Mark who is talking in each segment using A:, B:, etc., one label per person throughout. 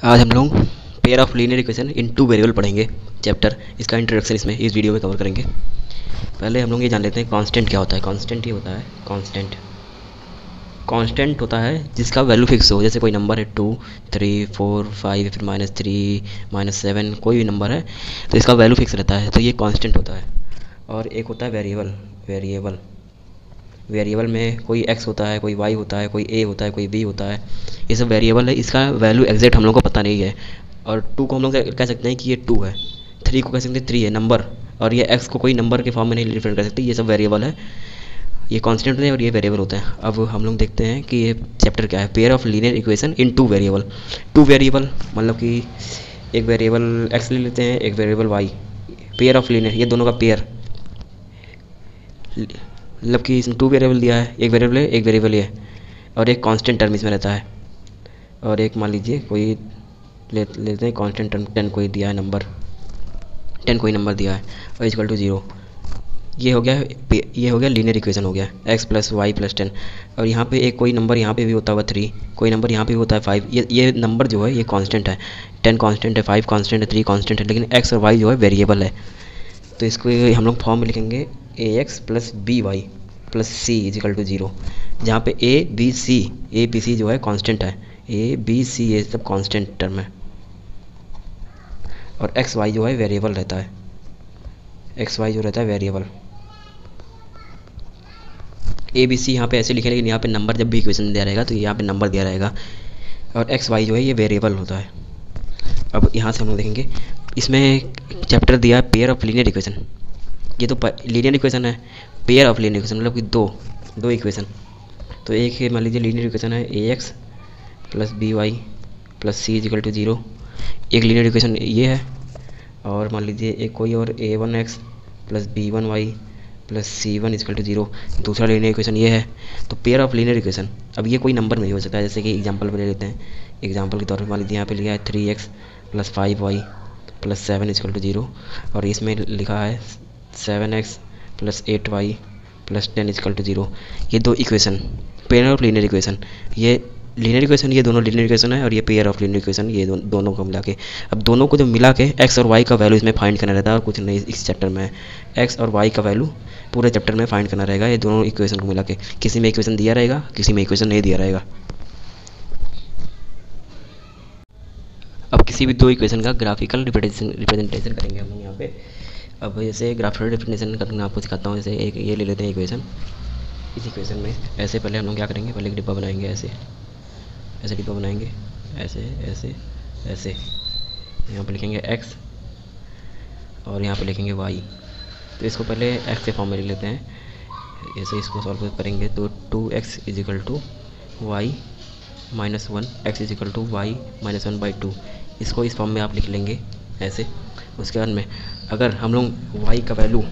A: आज हम लोग pair of linear equation in two variable पढ़ेंगे चैप्टर। इसका इंट्रोडक्शन इसमें इस वीडियो में कवर करेंगे। पहले हम लोग ये जान लेते हैं कांस्टेंट क्या होता है। कांस्टेंट ये होता है कांस्टेंट होता है जिसका वैल्यू फिक्स हो। जैसे कोई नंबर है 2, 3, 4, 5 फिर -3, -7 कोई भी नंबर है तो इसका वैल्यू फिक्स रहता है, तो ये कांस्टेंट होता है। और एक होता है वेरिएबल में कोई x होता है, कोई y होता है, कोई a होता है, कोई b होता है। ये सब वेरिएबल है, इसका वैल्यू एग्जैक्ट हम लोग को पता नहीं है। और 2 को हम लोग कह सकते हैं कि ये 2 है, 3 को कह सकते हैं 3 है नंबर, और ये x को कोई नंबर के फॉर्म में नहीं रिप्रेजेंट कर सकते। ये सब वेरिएबल है, ये कांस्टेंट होते हैं और ये वेरिएबल होते हैं। अब हम लोग देखते हैं कि ये चैप्टर क्या है। Pair of linear equation in two variable मतलब कि एक वेरिएबल x ले लेते हैं, एक variable y। Pair of linear, ये दोनों का पेयर, मतलब कि इसमें 2 वेरिएबल दिया है, एक वेरिएबल है, एक वेरिएबल है, और एक कांस्टेंट टर्म इसमें रहता है। और एक मान लीजिए कोई लेते हैं कांस्टेंट टर्म 10 कोई दिया है नंबर, 10 कोई नंबर दिया है और इक्वल टू 0। ये हो गया लीनियर इक्वेशन हो गया x + y + 10। और यहाँ पे एक कोई नंबर यहाँ पे भी होता होगा 3, कोई नंबर यहाँ पे भी होता है 5। ये नंबर जो है ये कांस्टेंट है, 10 कांस्टेंट है, 5 कांस्टेंट है, 3 कांस्टेंट है, लेकिन x और y जो है वेरिएबल है। तो इसको हम लोग फॉर्म में लिखेंगे ax + by + c = 0, जहाँ पे a b c जो है कांस्टेंट है, a b c ये सब कांस्टेंट टर्म है। और x y जो है वेरिएबल रहता है, x y जो रहता है वेरिएबल। ए बी सी यहाँ पे ऐसे लिखे, लेकिन यहाँ पे नंबर जब भी इक्वेशन दिया रहेगा तो यहाँ पे नंबर दिया रहेगा। और एक्स वाई जो है ये वेरिएबल होता है। अब यहाँ से हम लोग देखेंगे, इसमें चैप्टर दिया है पेयर ऑफ लीनियर इक्वेशन। ये तो लीनियर इक्वेशन है, पेयर ऑफ लीनियर इक्वेशन मतलब कि दो इक्वेशन। तो एक है मान लीजिए लीनियर इक्वेशन है ax + by + c = 0, एक लीनियर इक्वेशन ये है। और मान लीजिए एक कोई और a1x + b1y + c1 = 0, दूसरा लीनियर इक्वेशन ये है। तो पेयर ऑफ लीनियर इक्वेशन, अब ये कोई नंबर में भी हो सकता है। जैसे कि एग्जांपल पे ले लेते हैं, एग्जांपल के तौर पे मान लीजिए यहाँ पे लिखा है 3x + 5y + 7 = 0, और इसमें लिखा है 7x + 8y + 10 = 0। ये दो equation pair of linear equation, ये लीनियर इक्वेशन, ये दोनों लीनियर इक्वेशन है, और ये पेयर ऑफ लीनियर इक्वेशन, ये दोनों को मिला के। अब दोनों को जो मिला के x और y का वैल्यू इसमें फाइंड करना रहता है, और कुछ नहीं इस चैप्टर में x और y का वैल्यू पूरे चैप्टर में फाइंड करना रहेगा। ये दोनों इक्वेशन को मिला के, किसी में इक्वेशन दिया रहेगा, किसी में इक्वेशन नहीं दिया रहेगा। अब किसी भी दो इक्वेशन का ग्राफिकल रिप्रेजेंटेशन करेंगे हम लोग यहाँ पे। अब जैसे ग्राफिकल रिप्रेजेंटेशन करना आपको सिखाता हूँ। जैसे एक ये ले लेते हैं इक्वेशन। इस इक्वेशन में ऐसे पहले हम लोग क्या करेंगे, पहले एक डिब्बा बनाएंगे, ऐसे डिब्बा बनाएंगे, ऐसे यहाँ पे लिखेंगे x और यहाँ पे लिखेंगे y। तो इसको पहले x के फॉर्म में लिख लेते हैं। ऐसे इसको सॉल्व करेंगे तो 2x = y - 1, x = y - 1/2। इसको इस फॉर्म में आप लिख लेंगे ऐसे। उसके बाद में अगर हम लोग y का वैल्यू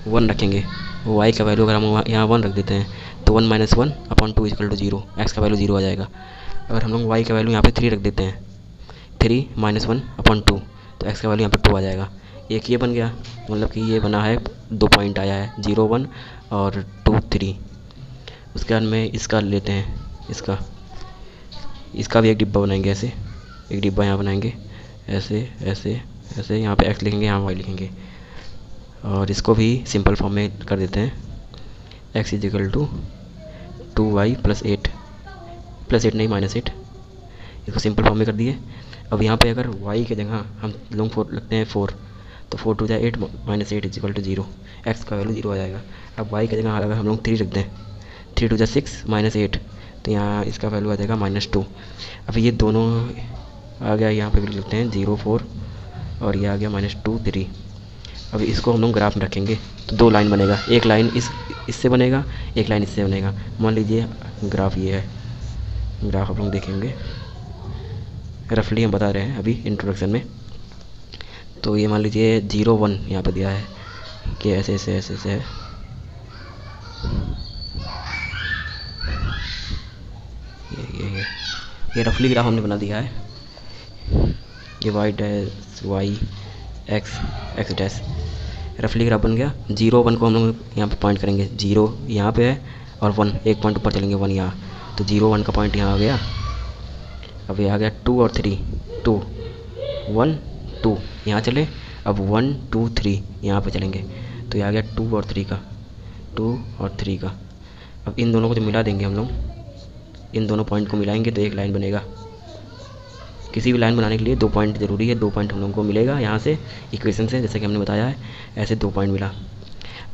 A: 1 रखेंगे, y का वैल्यू अगर हम यहाँ 1 रख देते हैं तो 1 - 1/2 = 0, x का वैल्यू 0 आ जाएगा। अगर हम लोग y का वैल्यू यहाँ पे 3 रख देते हैं, 3 - 1/2, तो x का वैल्यू यहाँ पे 2 आ जाएगा। एक ये बन गया, मतलब कि ये बना है, 2 पॉइंट आया है, 0 1 और 2 3। उसके बाद में इसका लेते हैं, इसका भी एक डिब्बा बनाएंगे, ऐसे एक डिब्बा यहाँ बनाएंगे, ऐसे यहाँ पे x लिखेंगे, यहाँ y लिखेंगे, और इसको भी सिंपल फॉर्म में कर देते हैं। x = 2y + 8 +8 नहीं -8, इसको सिंपल फॉर्म में कर दिए। अब यहाँ पे अगर y के जगह हम लोग 4 लगते हैं, 4, तो 4 × 2 = 8 - 8 = 0, x का वैल्यू 0 आ जाएगा। अब y के जगह अगर हम लोग 3 रख दें, 3 × 2 = 6 - 8, तो यहाँ इसका वैल्यू आ जाएगा -2। अब ये दोनों आ गया, यहाँ पे भी लिखते हैं 0 4, और ये आ गया -2 3। अब इसको हम लोग ग्राफ में रखेंगे तो 2 लाइन बनेगा, एक लाइन इससे बनेगा, एक लाइन इससे बनेगा। मान लीजिए ग्राफ ये है, ग्राफ आप लोग देखेंगे, रफली हम बता रहे हैं अभी इंट्रोडक्शन में। तो ये मान लीजिए 0 1 यहाँ पर दिया है कि ऐसे है। ये रफली ग्राफ हमने बना दिया है। ये y x रफली ग्राफ बन गया। 0 1 को हम लोग यहाँ पे पॉइंट करेंगे, 0 यहाँ पे है और 1 एक पॉइंट ऊपर चलेंगे, 1 यहाँ, तो 0 1 का पॉइंट यहाँ आ गया। अब ये आ गया 2 और 3, 2 1 2 यहाँ चले। अब 1 2 3 यहाँ पे चलेंगे तो ये आ गया 2 और 3 का, 2 और 3 का। अब इन दोनों को जो मिला देंगे हम लोग, इन दोनों पॉइंट को मिलाएंगे तो एक लाइन बनेगा। किसी भी लाइन बनाने के लिए 2 पॉइंट ज़रूरी है, 2 पॉइंट हम लोगों को मिलेगा यहाँ से इक्वेशन से, जैसे कि हमने बताया है ऐसे 2 पॉइंट मिला।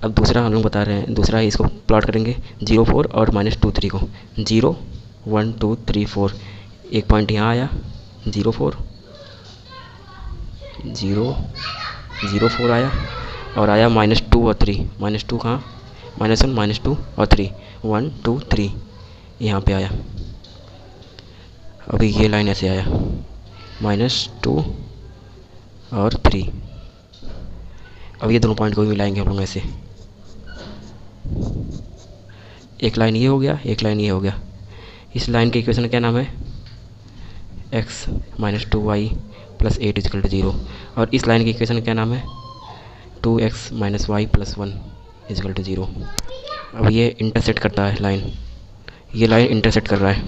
A: अब दूसरा हम लोग बता रहे हैं, दूसरा इसको प्लॉट करेंगे 0 4 और -2 3 को। 0 1 2 3 4 एक पॉइंट यहाँ आया 0 4 0 0 4 आया, और आया -2 और 3, -2 कहाँ, -1 -2 और 3 1 2 3 यहाँ पे आया। अभी ये लाइन ऐसे आया -2 और 3। अब ये दोनों पॉइंट को भी मिलाएंगे हम लोग ऐसे, एक लाइन ये हो गया, एक लाइन ये हो गया। इस लाइन के इक्वेशन का क्या नाम है, x - 2y + 8 = 0। और इस लाइन के इक्वेशन का क्या नाम है, 2x - y + 1 = 0। अब ये इंटरसेक्ट करता है लाइन, ये लाइन इंटरसेक्ट कर रहा है,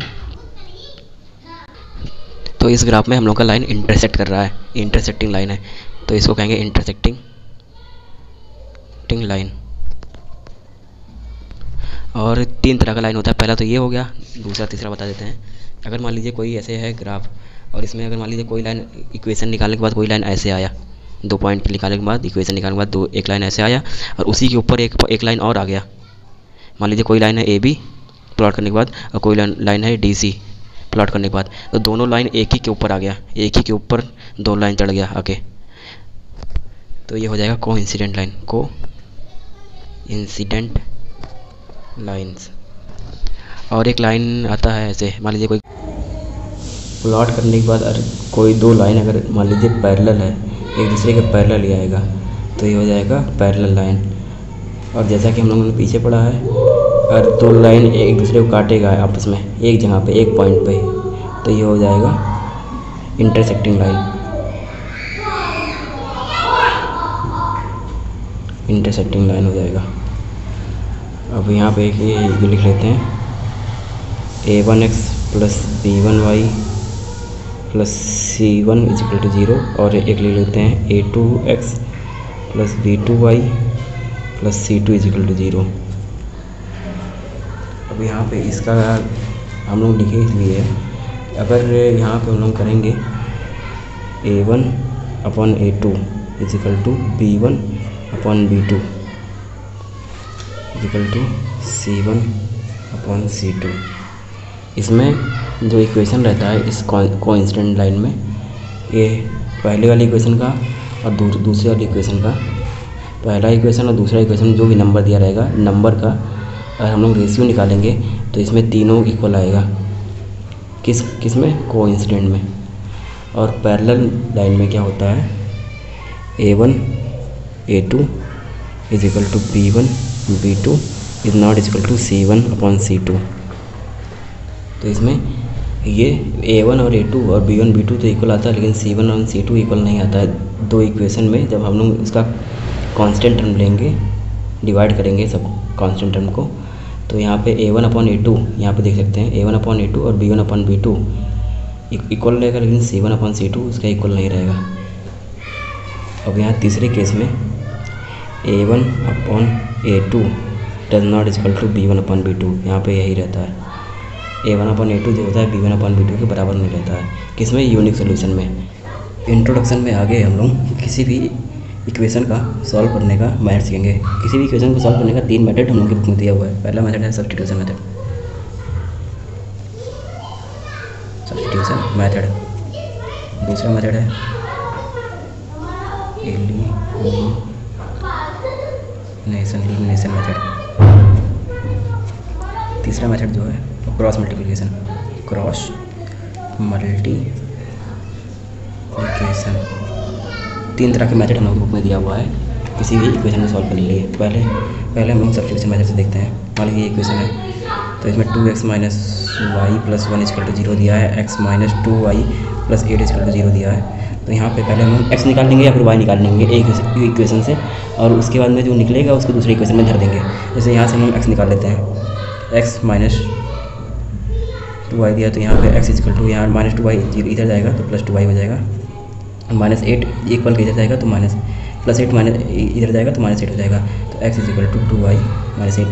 A: तो इस ग्राफ में हम लोग का लाइन इंटरसेक्ट कर रहा है, इंटरसेक्टिंग लाइन है, तो इसको कहेंगे इंटरसेक्टिंग लाइन। और 3 तरह का लाइन होता है, पहला तो ये हो गया, दूसरा तीसरा बता देते हैं। अगर मान लीजिए कोई ऐसे है ग्राफ, और इसमें अगर मान लीजिए कोई लाइन इक्वेशन निकालने के बाद कोई लाइन ऐसे आया, 2 पॉइंट निकालने के बाद इक्वेशन निकालने के बाद एक लाइन ऐसे आया, और उसी के ऊपर एक लाइन और आ गया। मान लीजिए कोई लाइन है AB प्लॉट करने के बाद, और कोई लाइन है DC प्लॉट करने के बाद, तो दोनों लाइन एक ही के ऊपर आ गया, एक ही के ऊपर 2 लाइन चढ़ गया आके, तो ये हो जाएगा कोइंसिडेंट लाइन, कोइंसिडेंट लाइन्स। और एक लाइन आता है ऐसे, मान लीजिए कोई प्लॉट करने के बाद अगर कोई 2 लाइन अगर मान लीजिए पैरेलल है, एक दूसरे के पैरेलल ही आएगा, तो ये हो जाएगा पैरेलल लाइन। और जैसा कि हम लोगों ने पीछे पढ़ा है, अगर 2 लाइन एक दूसरे को काटेगा आपस में एक जगह पे, एक पॉइंट पे, तो ये हो जाएगा इंटरसेक्टिंग लाइन, इंटरसेक्टिंग लाइन हो जाएगा। अब यहाँ पे ये लिख लेते हैं a1x + b1y + c1 = 0, और एक लिख लेते हैं a2x + b2y + c2 = 0। अब यहाँ पे इसका हम लोग लिखे इसलिए, अगर यहाँ पे हम लोग करेंगे a1/a2 = b1/b2 = c1/c2। इसमें जो इक्वेशन रहता है इस कोइंसिडेंट लाइन में, ये पहले वाली इक्वेशन का और दूसरे वाली इक्वेशन का, पहला इक्वेशन और दूसरा इक्वेशन जो भी नंबर दिया रहेगा, नंबर का अगर हम लोग रेशियो निकालेंगे तो इसमें तीनों इक्वल आएगा। किस में, कोइंसिडेंट में। और पैरेलल लाइन में क्या होता है, a1/a2 = b1/b2 ≠ c1/c2। तो इसमें ये a1 और a2 और b1/b2 तो इक्वल आता है, लेकिन c1 और c2 इक्वल नहीं आता है। 2 इक्वेशन में जब हम लोग इसका कांस्टेंट टर्म लेंगे, डिवाइड करेंगे सब कांस्टेंट टर्म को, तो यहाँ पे a1/a2 यहाँ पे देख सकते हैं, a1/a2 और b1/b2 इक्वल रहेगा, लेकिन c1/c2 इसका इक्वल नहीं रहेगा। अब यहाँ तीसरे केस में a1/a2 डज नॉट = b1/b2, यहाँ पे यही रहता है, a1/a2 जो होता है b1/b2 के बराबर नहीं रहता है। किसमें, यूनिक सोल्यूशन में। इंट्रोडक्शन में आगे हम लोग किसी भी इक्वेशन का सॉल्व करने का मेथड सीखेंगे। किसी भी इक्वेशन को सॉल्व करने का 3 मेथड हम लोग की बुक में दिया हुआ है। पहला मेथड है सब्स्टिट्यूशन मेथड, दूसरा मेथड है एलिमिनेशन मेथड, तीसरा मेथड जो है क्रॉस मल्टीप्लिकेशन, तीन तरह के मेथड हम लोग बुक में दिया हुआ है किसी भी इक्वेशन को सॉल्व करने के लिए। पहले हम लोग सब्स्टिट्यूशन मेथड से देखते हैं। मान लीजिए इक्वेशन है, तो इसमें 2x - y + 1 = 0 दिया है, x - 2y + 8 = 0 दिया है। तो यहाँ पे पहले हम लोग x निकाल लेंगे या फिर y निकाल लेंगे एक इक्वेशन से, और उसके बाद में जो निकलेगा उसको दूसरे इक्वेशन में धर देंगे। जैसे यहाँ से हम x निकाल लेते हैं, x - 2y दिया, तो यहाँ पे x इक्वल टू यहाँ -2y इधर जाएगा तो +2y हो जाएगा, -8 इक्वल के इधर जाएगा तो +8 माइनस इधर जाएगा तो -8 हो जाएगा, तो x इक्वल टू 2y -8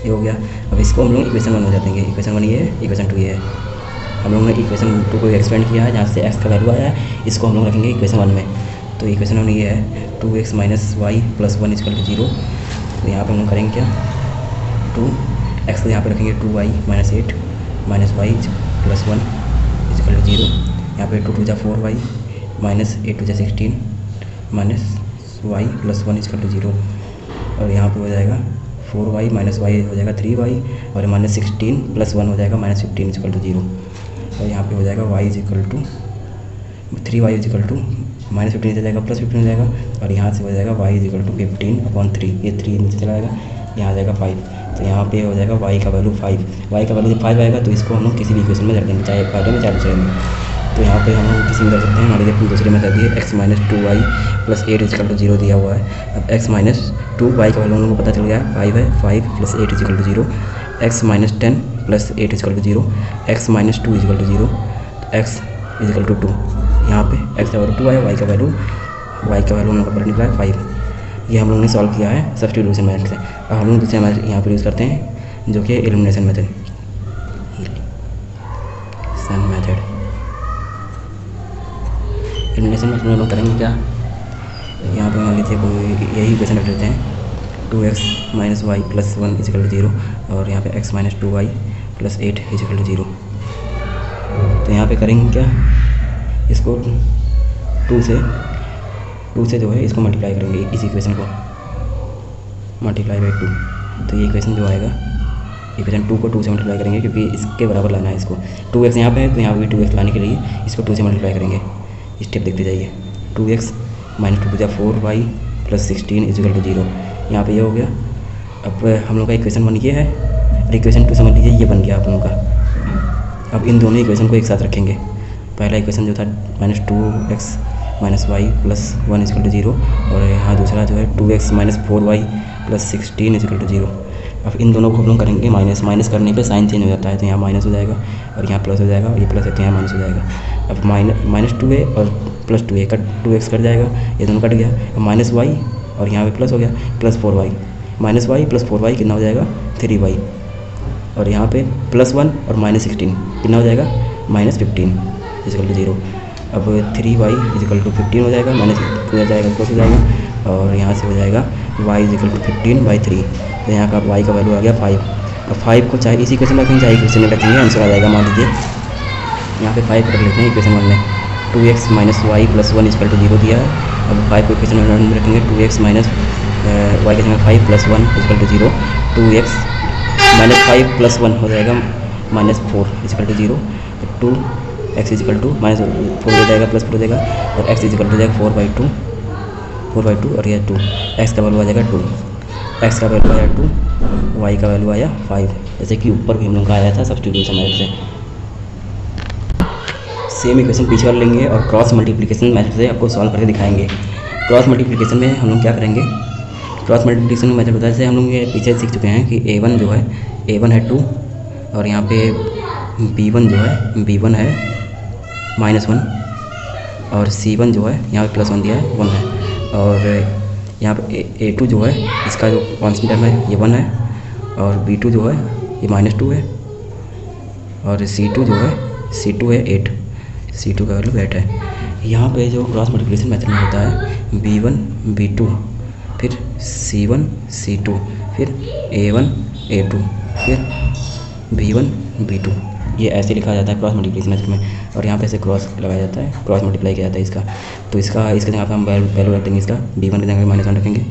A: ये हो गया। अब इसको हम लोग इक्वेशन 1 में जाते हैं। इक्वेशन 1 ये है, इक्वेशन 2 ये है। हम लोगों ने इक्वेशन 2 को एक्सपेंड किया है, जहाँ से x का वैल्यू आया है, इसको हम लोग रखेंगे इक्वेशन 1 में। तो इक्वेशन 1 ये है 2x - y + 1 = 0। तो यहाँ पर हम लोग करेंगे क्या, 2x को यहाँ पर रखेंगे 2y - 8 - y + 1 = 0। यहाँ पे 2 × 2 = 4y -8 × 2 = 16 -y + 1 = 0। और यहाँ पे हो जाएगा 4y - y हो जाएगा 3y, और -16 + 1 हो जाएगा -15 = 0। और यहाँ पे हो जाएगा y = 3y = -15 हो जाएगा +15 हो जाएगा, और यहाँ से हो जाएगा y = 15/3, ये 3 नीचे चला जाएगा, यहाँ आ जाएगा 5। तो यहाँ पे हो जाएगा y का वैल्यू 5। y का वैल्यू जब 5 आएगा तो इसको हम लोग किसी भी इक्वेशन में रख देंगे, चाहे पहले में चाहे दूसरे में। तो यहाँ पे हम लोग किसी में रख सकते हैं। मान लीजिए दूसरे में कर दिए x - 2y + 8 = 0 दिया हुआ है। अब x - 2y का वैल्यू हम लोग को पता चल गया 5 है, 5 + 8 = 0, x - 10 + 8 = 0, x - 2 = 0, x = 2। यहाँ पे x का वैल्यू 2 है, y का वैल्यू हम लोग का पर निकला है 5। ये हम लोग ने सॉल्व किया है सब्स्टिट्यूशन मेथड से। अब हम लोग दूसरे मेथड यहाँ पर यूज़ करते हैं, जो कि एलिमिनेशन मेथड। एलिमिनेशन मेथड में हम लोग करेंगे क्या, यहाँ पे मान लीजिए कोई यही इक्वेशन रख लेते हैं, 2x - y + 1 = 0, और यहाँ पे x - 2y + 8 = 0। तो यहाँ पे करेंगे क्या, इसको 2 से जो है इसको मल्टीप्लाई करेंगे, इस इक्वेशन को मल्टीप्लाई बाई 2। तो ये इक्वेशन जो आएगा, इक्वेशन 2 को 2 से मल्टीप्लाई करेंगे, क्योंकि इसके बराबर लाना है इसको। 2x यहाँ पे है तो यहाँ पे भी 2x लाने के लिए इसको 2 से मल्टीप्लाई करेंगे। स्टेप देखते जाइए, 2x - 2 × 4y + 16 = 0। यहाँ पे ये हो गया। अब हम लोग का इक्वेशन 1 ये है, और इक्वेशन 2 समझ लीजिए ये बन गया आप लोगों का। अब इन दोनों इक्वेशन को एक साथ रखेंगे। पहला इक्वेशन जो था -2x - y + 1 = 0, और यहाँ दूसरा जो है 2x - 4y + 16 = 0। अब इन दोनों को हम लोग करेंगे माइनस करने पे साइन चेंज हो जाता है, तो यहाँ माइनस हो जाएगा, और यहाँ प्लस हो जाएगा, और ये प्लस है तो यहाँ माइनस हो जाएगा। अब -2a और +2a का 2x कट जाएगा, ये दोनों कट गया। अब -y और यहाँ पे प्लस हो गया, +4y -y + 4y कितना हो जाएगा 3y, और यहाँ पे +1 और -16 कितना हो जाएगा -15 = 0। अब 3y = 15 हो जाएगा, माइनस हो जाएगा प्लस हो जाएगा, और यहाँ से हो जाएगा y = 15/3। तो यहाँ का y का वैल्यू आ गया 5। अब 5 को चाहे इसी इक्वेशन में रखेंगे, चाहे इक्वेशन में रखेंगे, आंसर आ जाएगा। मान लीजिए यहाँ पे 5 रख लेते हैं इक्वेशन 1 में, 2x - y + 1 = 0 दिया है। अब 5 को इक्वेशन 1 में रखेंगे, 2x - y के जगह 5 + 1 = 0, 2x - 5 + 1 हो जाएगा -4 = 0, तो 2x = -4 हो जाएगा, +4 हो जाएगा, और x = हो जाएगा 4/2, और यह 2, x का वैल्यू आ जाएगा 2, x का वैल्यू आया 2, y का वैल्यू आया 5, जैसे कि ऊपर भी हम लोग का आया था सब्स्टिट्यूशन मेथड से। सेम इक्वेशन पीछे वाले लेंगे और क्रॉस मल्टीप्लिकेशन मेथड से आपको सॉल्व करके दिखाएंगे। क्रॉस मल्टीप्लिकेशन में हम लोग क्या करेंगे, क्रॉस मल्टीप्लिकेशन मेथड होता है, जैसे हम लोग ये पीछे सीख चुके हैं कि a1 जो है a1 है 2, और यहाँ पे b1 जो है b1 है -1, और c1 जो है यहाँ पे +1 दिया है 1 है, और यहाँ पे a2 जो है इसका जो कॉन्स्टेंट टर्म है ये 1 है, और b2 जो है ये -2 है, और c2 जो है c2 है 8, c2 का वैल्यू 8 है। यहाँ पे जो क्रॉस मल्टीप्लिकेशन मेथड में होता है b1 b2, फिर c1 c2, फिर a1 a2, फिर b1 b2, ये ऐसे लिखा जाता है क्रॉस मल्टीप्लिकेशन मेथड में। और यहाँ पे ऐसे क्रॉस लगाया जाता है, क्रॉस मल्टीप्लाई किया जाता है इसका। तो इसके जगह पे हम वैल्यू रख देंगे, इसका b1 की जगह -1 रखेंगे,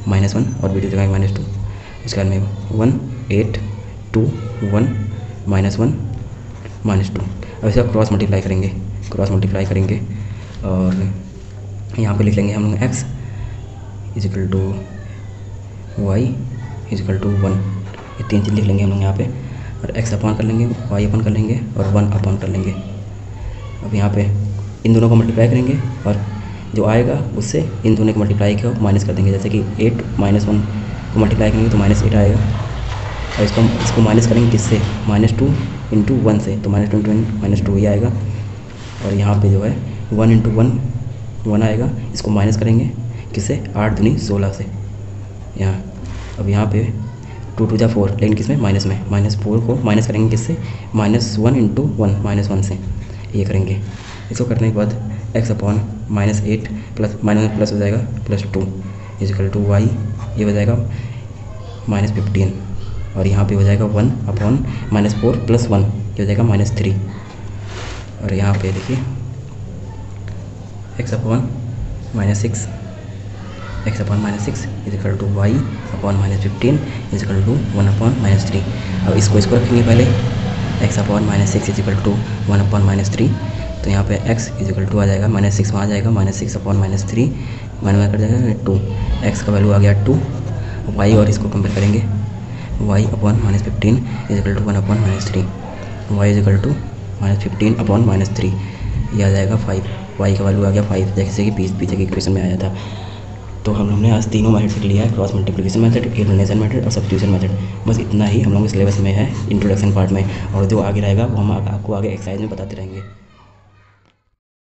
A: -1, और b2 की जगह -2, उसके बाद में 1 8 2 1 -1 -2। अब इसका क्रॉस मल्टीप्लाई करेंगे, और यहाँ पे लिख लेंगे हम लोग x = y = 1, ये 3 चीज़ लिख लेंगे हम लोग यहाँ पे, और x अपॉन कर लेंगे, y अपॉन कर लेंगे, और 1 अपॉन कर लेंगे। अब यहाँ पे इन दोनों को मल्टीप्लाई करेंगे, और जो आएगा उससे इन दोनों को मल्टीप्लाई को माइनस कर देंगे। जैसे कि 8 - 1 को मल्टीप्लाई करेंगे तो -8 आएगा, और इसको माइनस करेंगे किससे, -2 इंटू 1 से, तो -2 इंटू -2 ही आएगा। और यहाँ पे जो है 1 इंटू 1 आएगा, इसको माइनस करेंगे किससे, 8 दूनी 16 से यहाँ। अब यहाँ पे 2 टू जा 4, लेकिन किस में, माइनस में, -4 को माइनस करेंगे किससे, -1 इंटू 1, -1 से ये करेंगे। इसको करने के बाद x अपॉन -8 प्लस हो जाएगा +2 इजिकल टू y, ये हो जाएगा -15, और यहाँ पे हो जाएगा 1 अपॉन -4 प्लस 1, ये हो जाएगा -3। और यहाँ पे देखिए x upon -6 equal to y upon -15 equal to 1 upon -3। अब इसको रखेंगे पहले, x upon -6 equal to 1 upon -3, तो यहाँ पे x इजिकल टू आ जाएगा -6 वहाँ आ जाएगा, -6 अपॉन -3 माइनस कर जाएगा 2, x का वैल्यू आ गया 2, y और इसको कंपेयर करेंगे, y upon -15 equal to 1 upon -3, y equal to -15 upon -3, ये आ जाएगा 5, y का वैल्यू आ गया 5, जैसे कि पीछे की इक्वेशन में आया था। तो हमने आज तीनों मेथड सीख लिया है, cross multiplication method, elimination method और सब्स्टिट्यूशन मेथड। बस इतना ही हम लोगों के सिलेबस में है इंट्रोडक्शन पार्ट में, और जो आगे रहेगा वो हम आपको आगे एक्सरसाइज में बताते रहेंगे।